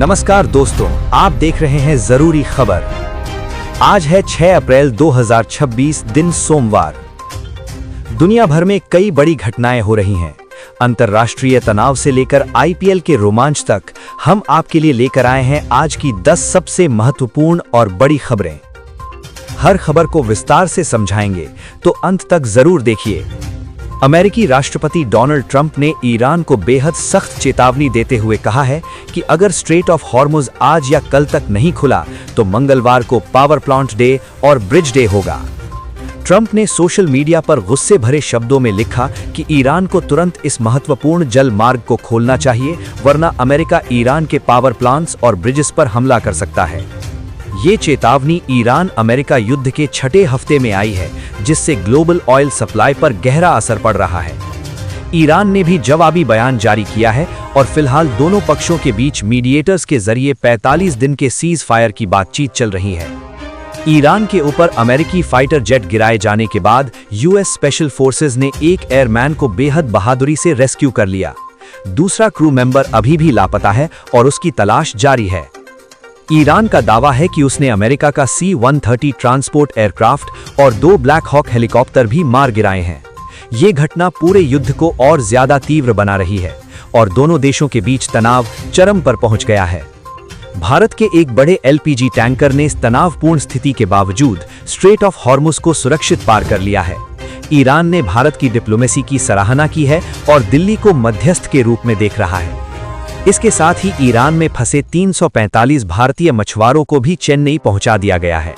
नमस्कार दोस्तों, आप देख रहे हैं जरूरी खबर। आज है 6 अप्रैल 2026, दिन सोमवार। दुनिया भर में कई बड़ी घटनाएं हो रही हैं। अंतर्राष्ट्रीय तनाव से लेकर आईपीएल के रोमांच तक हम आपके लिए लेकर आए हैं आज की 10 सबसे महत्वपूर्ण और बड़ी खबरें। हर खबर को विस्तार से समझाएंगे, तो अंत तक जरूर देखिए। अमेरिकी राष्ट्रपति डोनाल्ड ट्रंप ने ईरान को बेहद सख्त चेतावनी देते हुए कहा है कि अगर स्ट्रेट ऑफ हॉर्मुज आज या कल तक नहीं खुला तो मंगलवार को पावर प्लांट डे और ब्रिज डे होगा। ट्रंप ने सोशल मीडिया पर गुस्से भरे शब्दों में लिखा कि ईरान को तुरंत इस महत्वपूर्ण जल मार्ग को खोलना चाहिए, वरना अमेरिका ईरान के पावर प्लांट्स और ब्रिजेस पर हमला कर सकता है। ये चेतावनी ईरान अमेरिका युद्ध के 6ठे हफ्ते में आई है, जिससे ग्लोबल ऑयल सप्लाई पर गहरा असर पड़ रहा है। ईरान ने भी जवाबी बयान जारी किया है और फिलहाल दोनों पक्षों के बीच मीडिएटर्स के जरिए 45 दिन के सीज फायर की बातचीत चल रही है। ईरान के ऊपर अमेरिकी फाइटर जेट गिराए जाने के बाद यूएस स्पेशल फोर्सेज ने एक एयरमैन को बेहद बहादुरी से रेस्क्यू कर लिया। दूसरा क्रू मेंबर अभी भी लापता है और उसकी तलाश जारी है। ईरान का दावा है कि उसने अमेरिका का C-130 ट्रांसपोर्ट एयरक्राफ्ट और 2 ब्लैक हॉक हेलीकॉप्टर भी मार गिराए हैं। ये घटना पूरे युद्ध को और ज्यादा तीव्र बना रही है और दोनों देशों के बीच तनाव चरम पर पहुंच गया है। भारत के एक बड़े एलपीजी टैंकर ने इस तनावपूर्ण स्थिति के बावजूद स्ट्रेट ऑफ हॉर्मुज को सुरक्षित पार कर लिया है। ईरान ने भारत की डिप्लोमेसी की सराहना की है और दिल्ली को मध्यस्थ के रूप में देख रहा है। इसके साथ ही ईरान में फंसे 345 भारतीय मछुआरों को भी चेन्नई पहुंचा दिया गया है।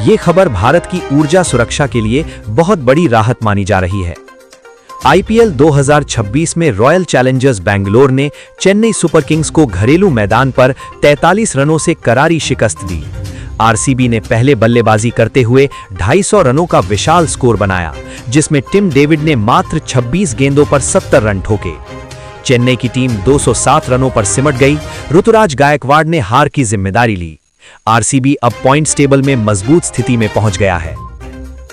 ये खबर भारत की ऊर्जा सुरक्षा के लिए बहुत बड़ी राहत मानी जा रही है। आईपीएल 2026 में रॉयल चैलेंजर्स बेंगलोर ने चेन्नई सुपर किंग्स को घरेलू मैदान पर 43 रनों से करारी शिकस्त दी। आरसीबी ने पहले बल्लेबाजी करते हुए 250 रनों का विशाल स्कोर बनाया, जिसमें टिम डेविड ने मात्र 26 गेंदों पर 70 रन ठोके। चेन्नई की टीम 207 रनों पर सिमट गई। ऋतुराज गायकवाड़ ने हार की जिम्मेदारी ली। आरसीबी अब पॉइंट्स टेबल में मजबूत स्थिति में पहुंच गया है।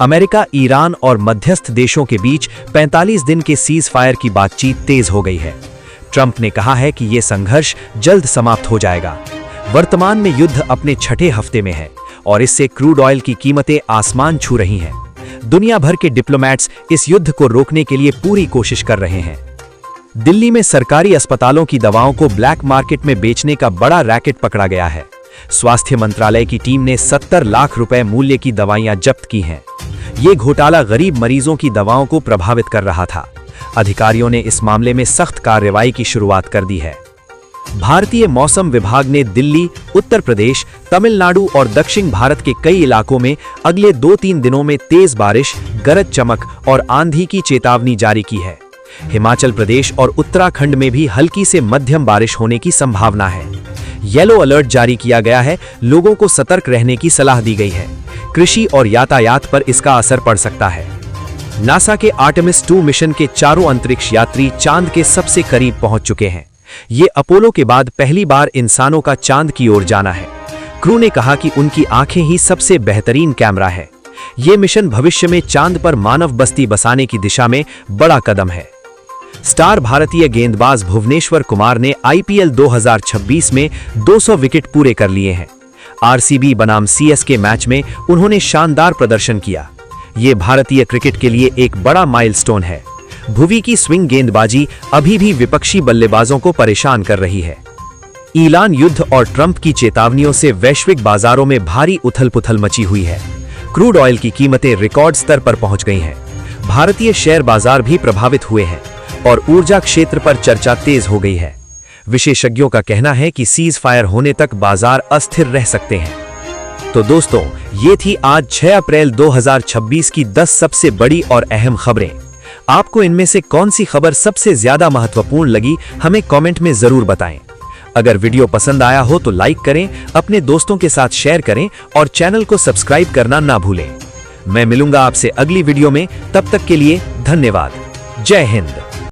अमेरिका, ईरान और मध्यस्थ देशों के बीच 45 दिन के सीज फायर की बातचीत तेज हो गई है। ट्रंप ने कहा है कि यह संघर्ष जल्द समाप्त हो जाएगा। वर्तमान में युद्ध अपने 6ठे हफ्ते में है और इससे क्रूड ऑयल की कीमतें आसमान छू रही हैं। दुनिया भर के डिप्लोमैट्स इस युद्ध को रोकने के लिए पूरी कोशिश कर रहे हैं। दिल्ली में सरकारी अस्पतालों की दवाओं को ब्लैक मार्केट में बेचने का बड़ा रैकेट पकड़ा गया है। स्वास्थ्य मंत्रालय की टीम ने 70 लाख रुपए मूल्य की दवाइयां जब्त की हैं। ये घोटाला गरीब मरीजों की दवाओं को प्रभावित कर रहा था। अधिकारियों ने इस मामले में सख्त कार्रवाई की शुरुआत कर दी है। भारतीय मौसम विभाग ने दिल्ली, उत्तर प्रदेश, तमिलनाडु और दक्षिण भारत के कई इलाकों में अगले 2-3 दिनों में तेज बारिश, गरज चमक और आंधी की चेतावनी जारी की है। हिमाचल प्रदेश और उत्तराखंड में भी हल्की से मध्यम बारिश होने की संभावना है। येलो अलर्ट जारी किया गया है। लोगों को सतर्क रहने की सलाह दी गई है। कृषि और यातायात पर इसका असर पड़ सकता है। नासा के आर्टेमिस 2 मिशन के चारों अंतरिक्ष यात्री चांद के सबसे करीब पहुंच चुके हैं। ये अपोलो के बाद पहली बार इंसानों का चांद की ओर जाना है। क्रू ने कहा कि उनकी आंखें ही सबसे बेहतरीन कैमरा है। ये मिशन भविष्य में चांद पर मानव बस्ती बसाने की दिशा में बड़ा कदम है। स्टार भारतीय गेंदबाज भुवनेश्वर कुमार ने आईपीएल 2026 में 200 विकेट पूरे कर लिए हैं। आरसीबी बनाम सीएसके मैच में उन्होंने शानदार प्रदर्शन किया। ये भारतीय क्रिकेट के लिए एक बड़ा माइलस्टोन है। भुवी की स्विंग गेंदबाजी अभी भी विपक्षी बल्लेबाजों को परेशान कर रही है। ईरान युद्ध और ट्रंप की चेतावनियों से वैश्विक बाजारों में भारी उथल-पुथल मची हुई है। क्रूड ऑयल की कीमतें रिकॉर्ड स्तर पर पहुंच गई हैं। भारतीय शेयर बाजार भी प्रभावित हुए हैं और ऊर्जा क्षेत्र पर चर्चा तेज हो गई है। विशेषज्ञों का कहना है कि सीज फायर होने तक बाजार अस्थिर रह सकते हैं। तो दोस्तों, ये थी आज 6 अप्रैल 2026 की 10 सबसे बड़ी और अहम खबरें। आपको इनमें से कौन सी खबर सबसे ज्यादा महत्वपूर्ण लगी, हमें कमेंट में जरूर बताएं। अगर वीडियो पसंद आया हो तो लाइक करें, अपने दोस्तों के साथ शेयर करें और चैनल को सब्सक्राइब करना ना भूलें। मैं मिलूंगा आपसे अगली वीडियो में। तब तक के लिए धन्यवाद। जय हिंद।